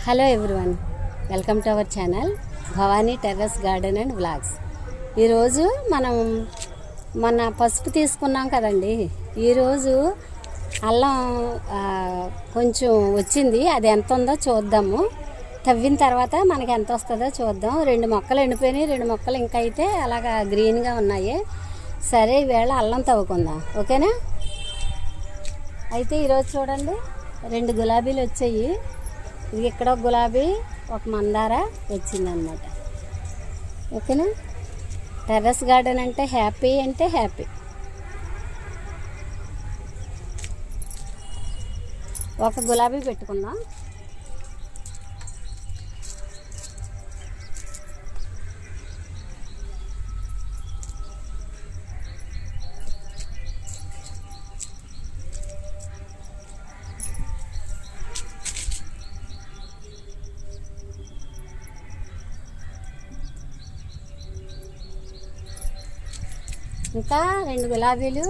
Hello everyone, welcome to our channel Bhavani terrace garden and vlogs. ఈరోజు మనం మన పసుపు తీసుకున్నాం కదండి. ఈరోజు అల్లం కొంచెం వచ్చింది, అది ఎంత ఉందో చూద్దాము. తవ్విన తర్వాత మనకి ఎంత వస్తుందో చూద్దాం. 2 మొక్కలు ఎండిపోయినాయి, 2 మొక్కలు ఇంకా అయితే అలాగా గ్రీన్గా ఉన్నాయి. సరే, ఈవేళ అల్లం తవ్వుకుందాం, ఓకేనా? అయితే ఈరోజు చూడండి, 2 గులాబీలు వచ్చాయి. ఇది ఇక్కడ ఒక గులాబీ, ఒక మందార వచ్చిందనమాట. ఓకేనా? టెర్రస్ గార్డెన్ అంటే హ్యాపీ. ఒక గులాబీ పెట్టుకుందాం. ఇంకా 2 గులాబీలు,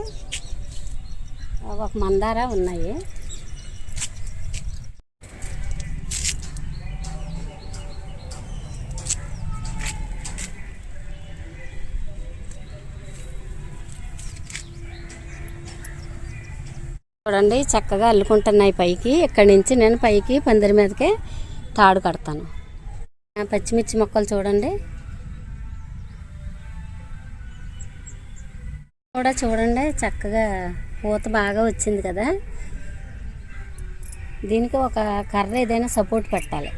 ఒక మందార ఉన్నాయి. చూడండి, చక్కగా అల్లుకుంటున్నాయి పైకి. ఇక్కడి నుంచి నేను పైకి పందిరి మీదకే తాడు కడతాను. పచ్చిమిర్చి మొక్కలు చూడండి కూడా చూడండి, చక్కగా పూత బాగా వచ్చింది కదా. దీనికి ఒక కర్ర ఏదైనా సపోర్ట్ పెట్టాలి.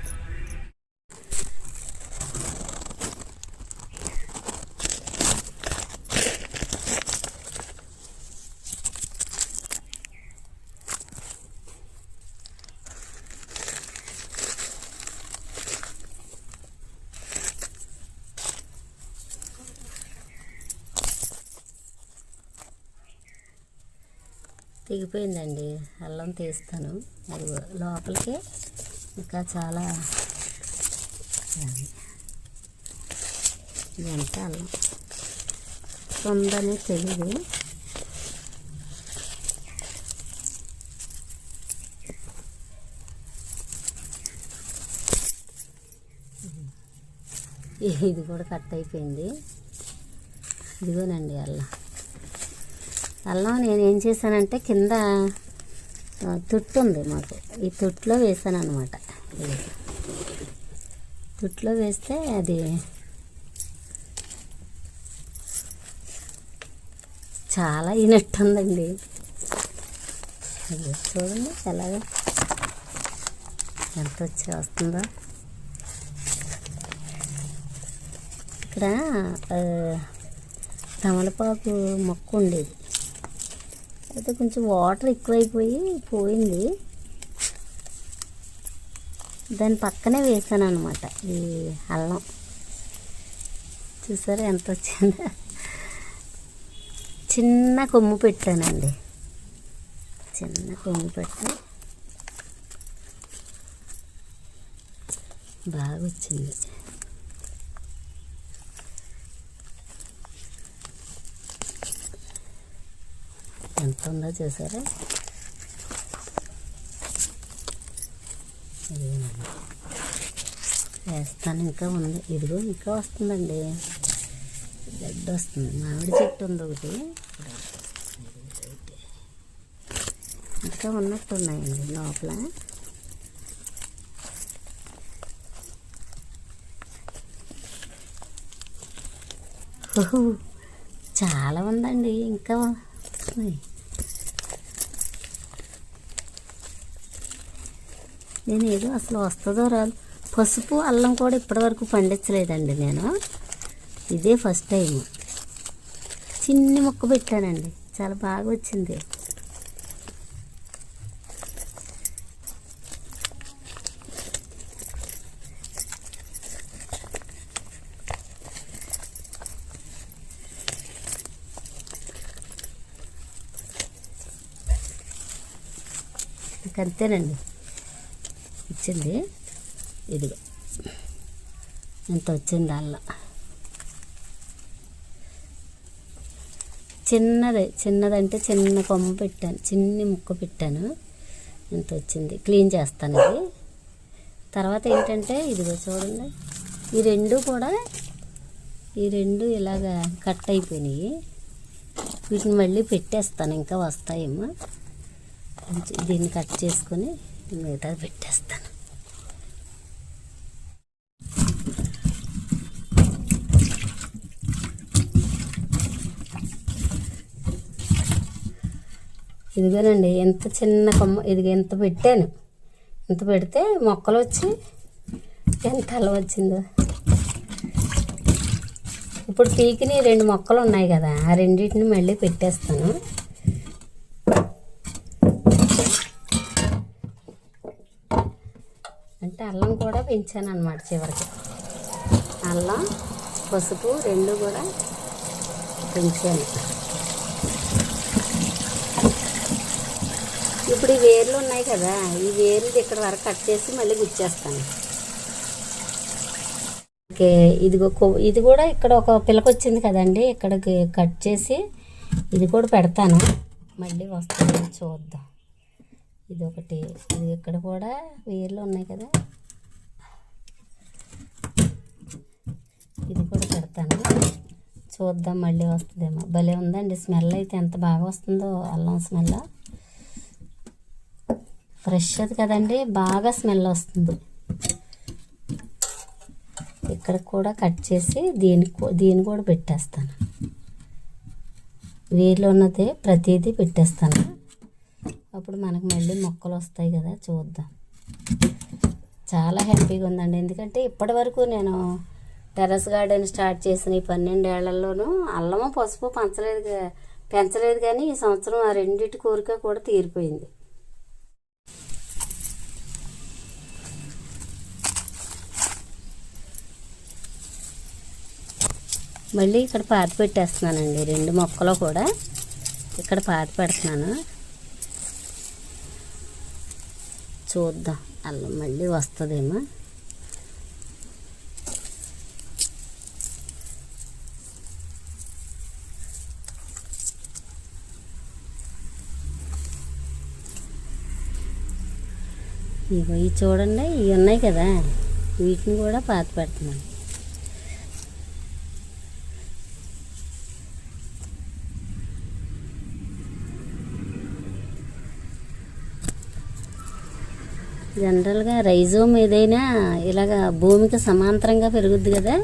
తెగిపోయిందండి, అల్లం తీస్తాను. అది లోపలికి ఇంకా చాలా ఎంత అల్లం ఉందని తెలియదు. ఇది కూడా కట్ అయిపోయింది. ఇదిగోనండి అల్లం నేను ఏం చేశానంటే, కింద తుట్టు ఉంది మాకు, ఈ తుట్టులో వేసాను అనమాట. తుట్టులో వేస్తే అది చాలా అయినట్టుందండి. అది చూడండి ఎలాగా ఎంత వస్తుందో. ఇక్కడ తమలపాకు మొక్క ఉండేది, అయితే కొంచెం వాటర్ ఎక్కువైపోయి పోయింది. దాని పక్కనే వేసాను అనమాట ఈ అల్లం. చూసారా ఎంత వచ్చిందో. చిన్న కొమ్ము పెట్టానండి, చిన్న కొమ్ము పెట్టి బాగా వచ్చింది. ఎంత ఉందో చూసారా. వేస్తాను, ఇంకా ఉంది. ఇదిగో ఇంకా వస్తుందండి, గడ్డ వస్తుంది. మామిడి చెట్టు ఉంది ఒకటి, ఇంకా ఉన్నట్టున్నాయండి లోపల. చాలా ఉందండి, ఇంకా వస్తున్నాయి. నేను ఏదో అసలు వస్తుందో రాదు. పసుపు అల్లం కూడా ఇప్పటివరకు పండించలేదండి నేను, ఇదే ఫస్ట్ టైం. చిన్ని మొక్క పెట్టానండి, చాలా బాగా వచ్చింది. అంతేనండి వచ్చింది. ఇదిగో ఎంత వచ్చింది అల్లం. చిన్నదంటే చిన్న కొమ్మ పెట్టాను, చిన్ని ముక్క పెట్టాను. ఎంత వచ్చింది. క్లీన్ చేస్తాను ఇది. తర్వాత ఏంటంటే ఇదిగో చూడండి, ఈ రెండు ఇలాగా కట్ అయిపోయినాయి. వీటిని మళ్ళీ పెట్టేస్తాను, ఇంకా వస్తాయేమో. దీన్ని కట్ చేసుకొని మిగతా పెట్టేస్తాను. ఇదిగోనండి, ఎంత చిన్న కొమ్మ, ఇది ఎంత పెట్టాను, ఎంత పెడితే మొక్కలు వచ్చి ఎంత అలా వచ్చిందో. ఇప్పుడు పీకిని 2 మొక్కలు ఉన్నాయి కదా, ఆ రెండింటిని మళ్ళీ పెట్టేస్తాను. అంటే అల్లం కూడా పెంచాను అన్నమాట. చివరికి అల్లం, పసుపు 2 కూడా పెంచాను. ఇప్పుడు ఈ వేర్లు ఉన్నాయి కదా, ఈ వేర్లు ఇక్కడ వరకు కట్ చేసి మళ్ళీ గుచ్చేస్తాను. ఓకే, ఇది కూడా ఇక్కడ ఒక పిలక వచ్చింది కదండి, ఇక్కడికి కట్ చేసి ఇది కూడా పెడతాను. మళ్ళీ వస్తుంది చూద్దాం. ఇది ఇక్కడ కూడా వేర్లు ఉన్నాయి కదా, ఇది కూడా పెడతాను. చూద్దాం మళ్ళీ వస్తుందేమో. భలే ఉందండి, స్మెల్ అయితే ఎంత బాగా వస్తుందో. అల్లం స్మెల్ ఫ్రెష్ అది కదండి, బాగా స్మెల్ వస్తుంది. ఇక్కడ కూడా కట్ చేసి దీన్ని కూడా పెట్టేస్తాను. వేర్లో ఉన్నది ప్రతిదీ పెట్టేస్తాను. అప్పుడు మనకు మళ్ళీ మొక్కలు వస్తాయి కదా, చూద్దాం. చాలా హ్యాపీగా ఉందండి, ఎందుకంటే ఇప్పటి వరకు నేను టెర్రస్ గార్డెన్ స్టార్ట్ చేసిన ఈ 12 ఏళ్లలోనూ అల్లము పసుపు పెంచలేదు కానీ ఈ సంవత్సరం ఆ రెండింటి కోరిక కూడా తీరిపోయింది. మళ్ళీ ఇక్కడ పాతి పెట్టేస్తున్నానండి, 2 మొక్కలు కూడా ఇక్కడ పాతి పెడుతున్నాను. చూద్దాం అల్లం మళ్ళీ వస్తుందేమో. ఇవి చూడండి, ఇవి ఉన్నాయి కదా, వీటిని కూడా పాతి పెడుతున్నాను. జనరల్గా రైజోమ్ ఏదైనా ఇలాగ భూమికి సమాంతరంగా పెరుగుద్ది కదా,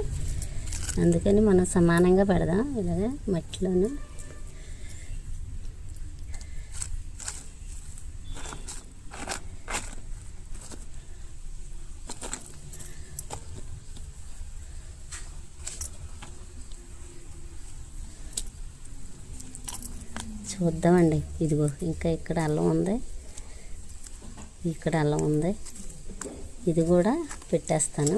అందుకని మనం సమానంగా పెడదాం ఇలాగ మట్టిలోను. చూద్దామండి. ఇదిగో ఇంకా ఇక్కడ అల్లం ఉంది, ఇక్కడ అల్లం ఉంది, ఇది కూడా పెట్టేస్తాను.